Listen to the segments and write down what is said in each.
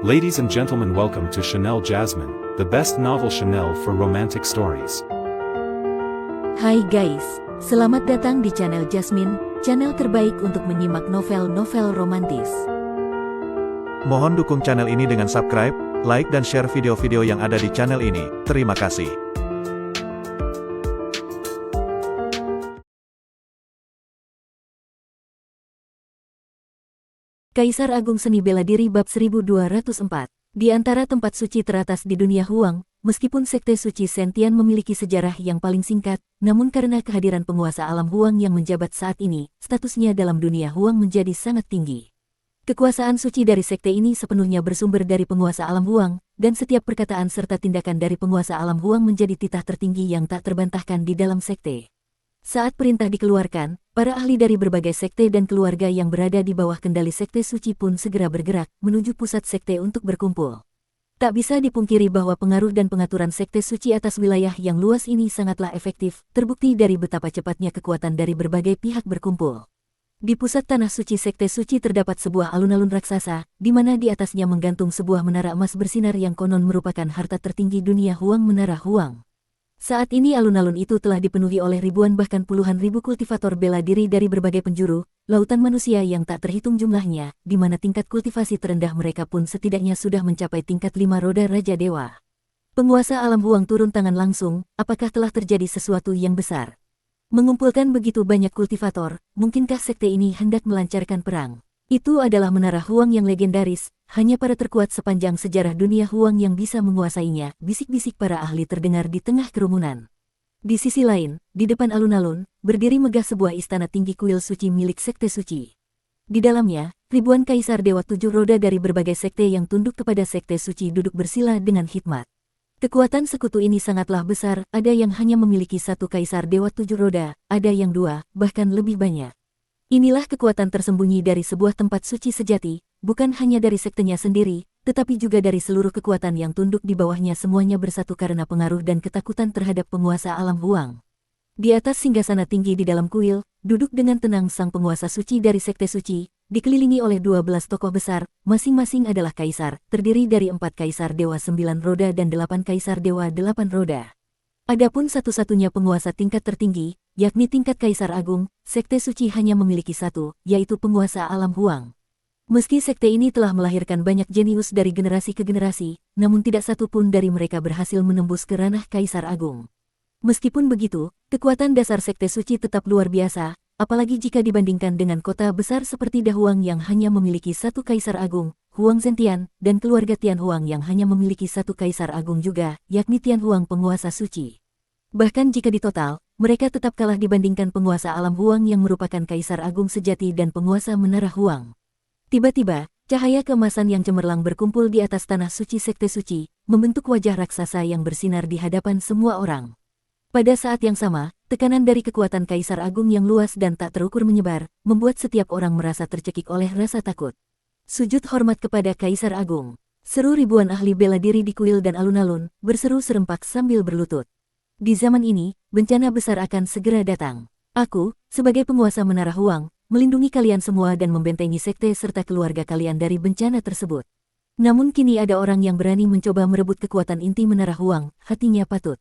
Ladies and gentlemen, welcome to Chanel Jasmine, the best novel Chanel for romantic stories. Hai guys, selamat datang di channel Jasmine, channel terbaik untuk menyimak novel-novel romantis. Mohon dukung channel ini dengan subscribe, like dan share video-video yang ada di channel ini. Terima kasih. Kaisar Agung Seni Bela Diri Bab 1204. Di antara tempat suci teratas di dunia Huang, meskipun sekte suci Sentian memiliki sejarah yang paling singkat, namun karena kehadiran penguasa alam Huang yang menjabat saat ini, statusnya dalam dunia Huang menjadi sangat tinggi. Kekuasaan suci dari sekte ini sepenuhnya bersumber dari penguasa alam Huang, dan setiap perkataan serta tindakan dari penguasa alam Huang menjadi titah tertinggi yang tak terbantahkan di dalam sekte. Saat perintah dikeluarkan, para ahli dari berbagai sekte dan keluarga yang berada di bawah kendali sekte suci pun segera bergerak menuju pusat sekte untuk berkumpul. Tak bisa dipungkiri bahwa pengaruh dan pengaturan sekte suci atas wilayah yang luas ini sangatlah efektif, terbukti dari betapa cepatnya kekuatan dari berbagai pihak berkumpul. Di pusat tanah suci sekte suci terdapat sebuah alun-alun raksasa, di mana di atasnya menggantung sebuah menara emas bersinar yang konon merupakan harta tertinggi dunia Huang, Menara Huang. Saat ini alun-alun itu telah dipenuhi oleh ribuan bahkan puluhan ribu kultivator bela diri dari berbagai penjuru, lautan manusia yang tak terhitung jumlahnya, di mana tingkat kultivasi terendah mereka pun setidaknya sudah mencapai tingkat 5 roda Raja Dewa. Penguasa alam Huang turun tangan langsung, apakah telah terjadi sesuatu yang besar? Mengumpulkan begitu banyak kultivator, mungkinkah sekte ini hendak melancarkan perang? Itu adalah Menara Huang yang legendaris, hanya para terkuat sepanjang sejarah dunia Huang yang bisa menguasainya, bisik-bisik para ahli terdengar di tengah kerumunan. Di sisi lain, di depan alun-alun, berdiri megah sebuah istana tinggi kuil suci milik sekte suci. Di dalamnya, ribuan kaisar dewa 7 roda dari berbagai sekte yang tunduk kepada sekte suci duduk bersila dengan hikmat. Kekuatan sekutu ini sangatlah besar, ada yang hanya memiliki 1 kaisar dewa 7 roda, ada yang 2, bahkan lebih banyak. Inilah kekuatan tersembunyi dari sebuah tempat suci sejati, bukan hanya dari sektenya sendiri, tetapi juga dari seluruh kekuatan yang tunduk di bawahnya, semuanya bersatu karena pengaruh dan ketakutan terhadap penguasa alam Huang. Di atas singgasana tinggi di dalam kuil, duduk dengan tenang sang penguasa suci dari sekte suci, dikelilingi oleh 12 tokoh besar, masing-masing adalah kaisar, terdiri dari 4 kaisar dewa 9 roda dan 8 kaisar dewa 8 roda. Adapun satu-satunya penguasa tingkat tertinggi, yakni tingkat Kaisar Agung, sekte suci hanya memiliki 1, yaitu penguasa alam Huang. Meski sekte ini telah melahirkan banyak jenius dari generasi ke generasi, namun tidak satu pun dari mereka berhasil menembus ke ranah Kaisar Agung. Meskipun begitu, kekuatan dasar sekte suci tetap luar biasa, apalagi jika dibandingkan dengan kota besar seperti Dahuang yang hanya memiliki 1 Kaisar Agung, Huang Zentian, dan keluarga Tian Huang yang hanya memiliki 1 Kaisar Agung juga, yakni Tian Huang penguasa suci. Bahkan jika ditotal, mereka tetap kalah dibandingkan penguasa alam Huang yang merupakan Kaisar Agung sejati dan penguasa Menara Huang. Tiba-tiba, cahaya keemasan yang cemerlang berkumpul di atas tanah suci sekte suci, membentuk wajah raksasa yang bersinar di hadapan semua orang. Pada saat yang sama, tekanan dari kekuatan Kaisar Agung yang luas dan tak terukur menyebar, membuat setiap orang merasa tercekik oleh rasa takut. Sujud hormat kepada Kaisar Agung. Seru ribuan ahli bela diri di kuil dan alun-alun, berseru serempak sambil berlutut. Di zaman ini, bencana besar akan segera datang. Aku, sebagai penguasa Menara Huang, melindungi kalian semua dan membentengi sekte serta keluarga kalian dari bencana tersebut. Namun kini ada orang yang berani mencoba merebut kekuatan inti Menara Huang, hatinya patut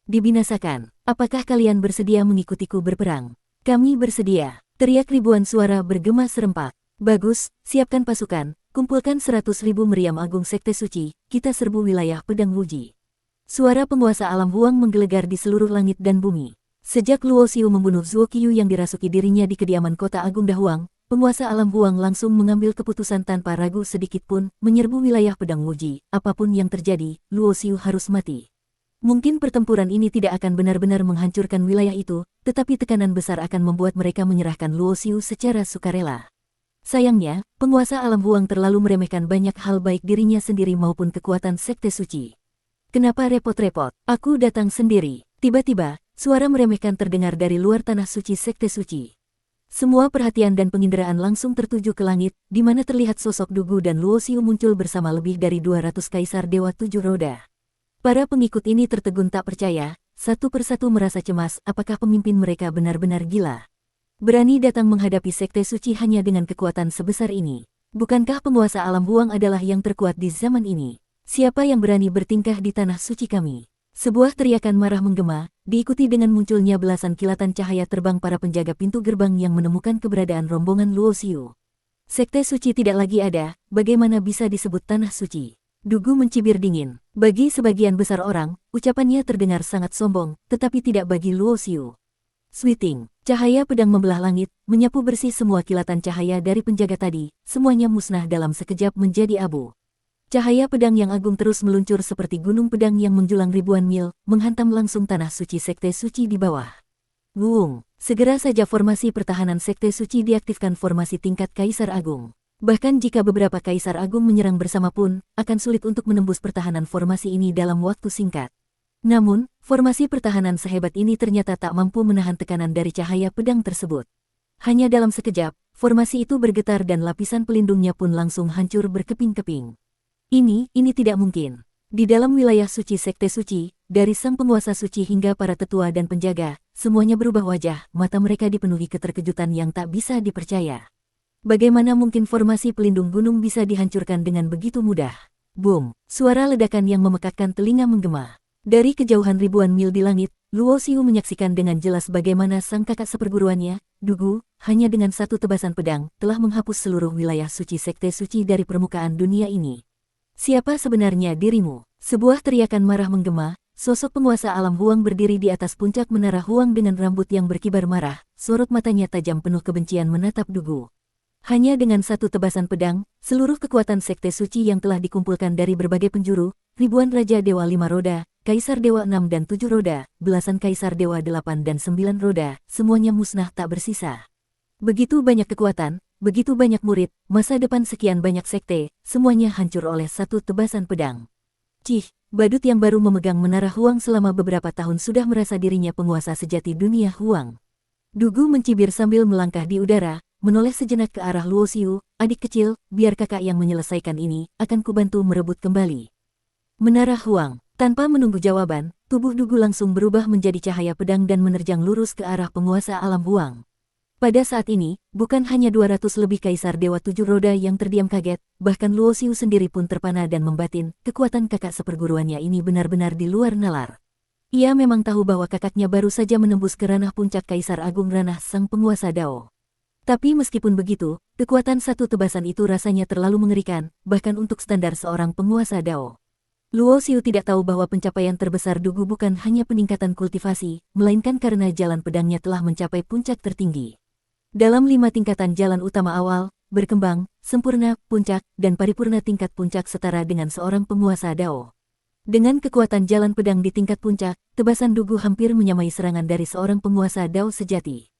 dibinasakan. Apakah kalian bersedia mengikutiku berperang? Kami bersedia, teriak ribuan suara bergema serempak. Bagus, siapkan pasukan, kumpulkan 100.000 meriam agung sekte suci, kita serbu wilayah Pedang Wuji. Suara penguasa alam Huang menggelegar di seluruh langit dan bumi. Sejak Luo Xiu membunuh Zuo Qiu yang dirasuki dirinya di kediaman kota Agung Dahuang, penguasa alam Huang langsung mengambil keputusan tanpa ragu sedikit pun, menyerbu wilayah Pedang Wuji. Apapun yang terjadi, Luo Xiu harus mati. Mungkin pertempuran ini tidak akan benar-benar menghancurkan wilayah itu, tetapi tekanan besar akan membuat mereka menyerahkan Luo Xiu secara sukarela. Sayangnya, penguasa alam Huang terlalu meremehkan banyak hal baik dirinya sendiri maupun kekuatan sekte suci. Kenapa repot-repot? Aku datang sendiri. Tiba-tiba, suara meremehkan terdengar dari luar tanah suci sekte suci. Semua perhatian dan penginderaan langsung tertuju ke langit, di mana terlihat sosok Dugu dan Luo Xiu muncul bersama lebih dari 200 kaisar dewa 7 roda. Para pengikut ini tertegun tak percaya, satu persatu merasa cemas apakah pemimpin mereka benar-benar gila. Berani datang menghadapi sekte suci hanya dengan kekuatan sebesar ini. Bukankah penguasa alam Huang adalah yang terkuat di zaman ini? Siapa yang berani bertingkah di tanah suci kami? Sebuah teriakan marah menggema, diikuti dengan munculnya belasan kilatan cahaya terbang para penjaga pintu gerbang yang menemukan keberadaan rombongan Luo Xiu. Sekte suci tidak lagi ada, bagaimana bisa disebut tanah suci? Dugu mencibir dingin. Bagi sebagian besar orang, ucapannya terdengar sangat sombong, tetapi tidak bagi Luo Xiu. Sweeting, cahaya pedang membelah langit, menyapu bersih semua kilatan cahaya dari penjaga tadi, semuanya musnah dalam sekejap menjadi abu. Cahaya pedang yang agung terus meluncur seperti gunung pedang yang menjulang ribuan mil, menghantam langsung tanah suci sekte suci di bawah. Wung, segera saja formasi pertahanan sekte suci diaktifkan formasi tingkat Kaisar Agung. Bahkan jika beberapa Kaisar Agung menyerang bersama pun, akan sulit untuk menembus pertahanan formasi ini dalam waktu singkat. Namun, formasi pertahanan sehebat ini ternyata tak mampu menahan tekanan dari cahaya pedang tersebut. Hanya dalam sekejap, formasi itu bergetar dan lapisan pelindungnya pun langsung hancur berkeping-keping. Ini tidak mungkin. Di dalam wilayah suci sekte suci, dari sang penguasa suci hingga para tetua dan penjaga, semuanya berubah wajah, mata mereka dipenuhi keterkejutan yang tak bisa dipercaya. Bagaimana mungkin formasi pelindung gunung bisa dihancurkan dengan begitu mudah? Boom! Suara ledakan yang memekakkan telinga menggema. Dari kejauhan ribuan mil di langit, Luo Xiu menyaksikan dengan jelas bagaimana sang kakak seperguruannya, Dugu, hanya dengan satu tebasan pedang, telah menghapus seluruh wilayah suci sekte suci dari permukaan dunia ini. Siapa sebenarnya dirimu? Sebuah teriakan marah menggema, sosok penguasa alam Huang berdiri di atas puncak menara Huang dengan rambut yang berkibar marah, sorot matanya tajam penuh kebencian menatap Dugu. Hanya dengan satu tebasan pedang, seluruh kekuatan sekte suci yang telah dikumpulkan dari berbagai penjuru, ribuan Raja Dewa 5 roda, Kaisar Dewa 6 dan 7 roda, belasan Kaisar Dewa 8 dan 9 roda, semuanya musnah tak bersisa. Begitu banyak kekuatan, begitu banyak murid, masa depan sekian banyak sekte, semuanya hancur oleh satu tebasan pedang. Cih, badut yang baru memegang menara Huang selama beberapa tahun sudah merasa dirinya penguasa sejati dunia Huang. Dugu mencibir sambil melangkah di udara, menoleh sejenak ke arah Luo Xiu, adik kecil, biar kakak yang menyelesaikan ini, akan kubantu merebut kembali. Menara Huang, tanpa menunggu jawaban, tubuh Dugu langsung berubah menjadi cahaya pedang dan menerjang lurus ke arah penguasa alam Huang. Pada saat ini, bukan hanya 200 lebih Kaisar Dewa 7 roda yang terdiam kaget, bahkan Luo Xiu sendiri pun terpana dan membatin, kekuatan kakak seperguruannya ini benar-benar di luar nalar. Ia memang tahu bahwa kakaknya baru saja menembus ke ranah puncak Kaisar Agung ranah sang penguasa Dao. Tapi meskipun begitu, kekuatan satu tebasan itu rasanya terlalu mengerikan, bahkan untuk standar seorang penguasa Dao. Luo Xiu tidak tahu bahwa pencapaian terbesar Dugu bukan hanya peningkatan kultivasi, melainkan karena jalan pedangnya telah mencapai puncak tertinggi. Dalam 5 tingkatan jalan utama awal, berkembang, sempurna, puncak, dan paripurna tingkat puncak setara dengan seorang penguasa Dao. Dengan kekuatan jalan pedang di tingkat puncak, tebasan Dugu hampir menyamai serangan dari seorang penguasa Dao sejati.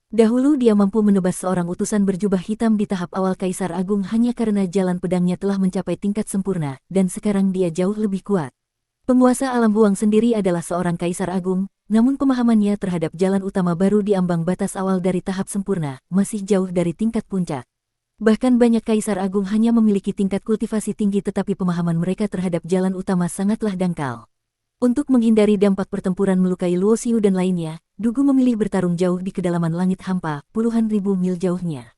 Dahulu dia mampu menebas seorang utusan berjubah hitam di tahap awal Kaisar Agung hanya karena jalan pedangnya telah mencapai tingkat sempurna, dan sekarang dia jauh lebih kuat. Penguasa alam Huang sendiri adalah seorang Kaisar Agung, namun pemahamannya terhadap jalan utama baru di ambang batas awal dari tahap sempurna, masih jauh dari tingkat puncak. Bahkan banyak Kaisar Agung hanya memiliki tingkat kultivasi tinggi tetapi pemahaman mereka terhadap jalan utama sangatlah dangkal. Untuk menghindari dampak pertempuran melukai Luo Xiu dan lainnya, Dugu memilih bertarung jauh di kedalaman langit hampa, puluhan ribu mil jauhnya.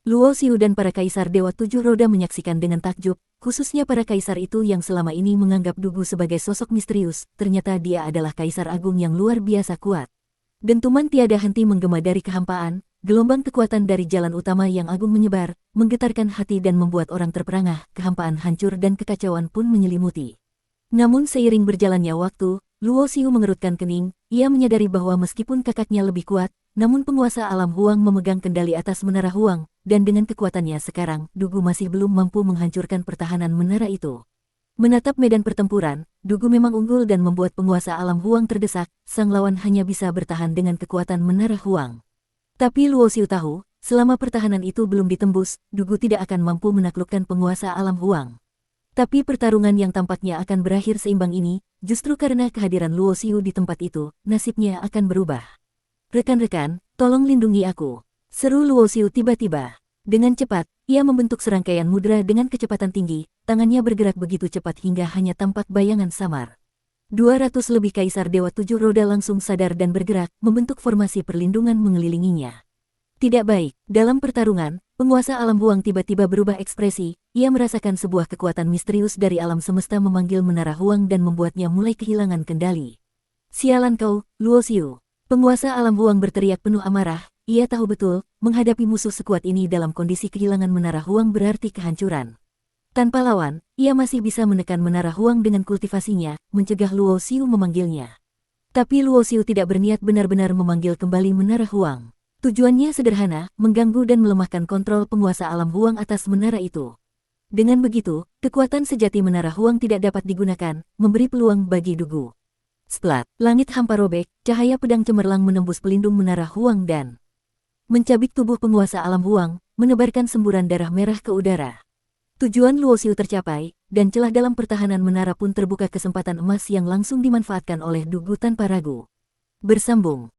Luo Xiu dan para Kaisar Dewa 7 roda menyaksikan dengan takjub, khususnya para Kaisar itu yang selama ini menganggap Dugu sebagai sosok misterius, ternyata dia adalah Kaisar Agung yang luar biasa kuat. Dentuman tiada henti menggema dari kehampaan, gelombang kekuatan dari jalan utama yang agung menyebar, menggetarkan hati dan membuat orang terperangah, kehampaan hancur dan kekacauan pun menyelimuti. Namun seiring berjalannya waktu, Luo Xiu mengerutkan kening, ia menyadari bahwa meskipun kakaknya lebih kuat, namun penguasa alam Huang memegang kendali atas menara Huang, dan dengan kekuatannya sekarang, Dugu masih belum mampu menghancurkan pertahanan menara itu. Menatap medan pertempuran, Dugu memang unggul dan membuat penguasa alam Huang terdesak, sang lawan hanya bisa bertahan dengan kekuatan menara Huang. Tapi Luo Xiu tahu, selama pertahanan itu belum ditembus, Dugu tidak akan mampu menaklukkan penguasa alam Huang. Tapi pertarungan yang tampaknya akan berakhir seimbang ini, justru karena kehadiran Luo Xiu di tempat itu, nasibnya akan berubah. Rekan-rekan, tolong lindungi aku, seru Luo Xiu tiba-tiba. Dengan cepat, ia membentuk serangkaian mudra dengan kecepatan tinggi, tangannya bergerak begitu cepat hingga hanya tampak bayangan samar. 200 lebih Kaisar Dewa 7 roda langsung sadar dan bergerak, membentuk formasi perlindungan mengelilinginya. Tidak baik, dalam pertarungan, Penguasa alam Huang tiba-tiba berubah ekspresi, ia merasakan sebuah kekuatan misterius dari alam semesta memanggil menara Huang dan membuatnya mulai kehilangan kendali. Sialan kau, Luo Xiu. Penguasa alam Huang berteriak penuh amarah, ia tahu betul, menghadapi musuh sekuat ini dalam kondisi kehilangan menara Huang berarti kehancuran. Tanpa lawan, ia masih bisa menekan menara Huang dengan kultivasinya, mencegah Luo Xiu memanggilnya. Tapi Luo Xiu tidak berniat benar-benar memanggil kembali menara Huang. Tujuannya sederhana, mengganggu dan melemahkan kontrol penguasa alam Huang atas menara itu. Dengan begitu, kekuatan sejati menara Huang tidak dapat digunakan, memberi peluang bagi Dugu. Splat, langit hampa robek, cahaya pedang cemerlang menembus pelindung menara Huang dan mencabik tubuh penguasa alam Huang, menebarkan semburan darah merah ke udara. Tujuan Luo Xiu tercapai, dan celah dalam pertahanan menara pun terbuka kesempatan emas yang langsung dimanfaatkan oleh Dugu tanpa ragu. Bersambung.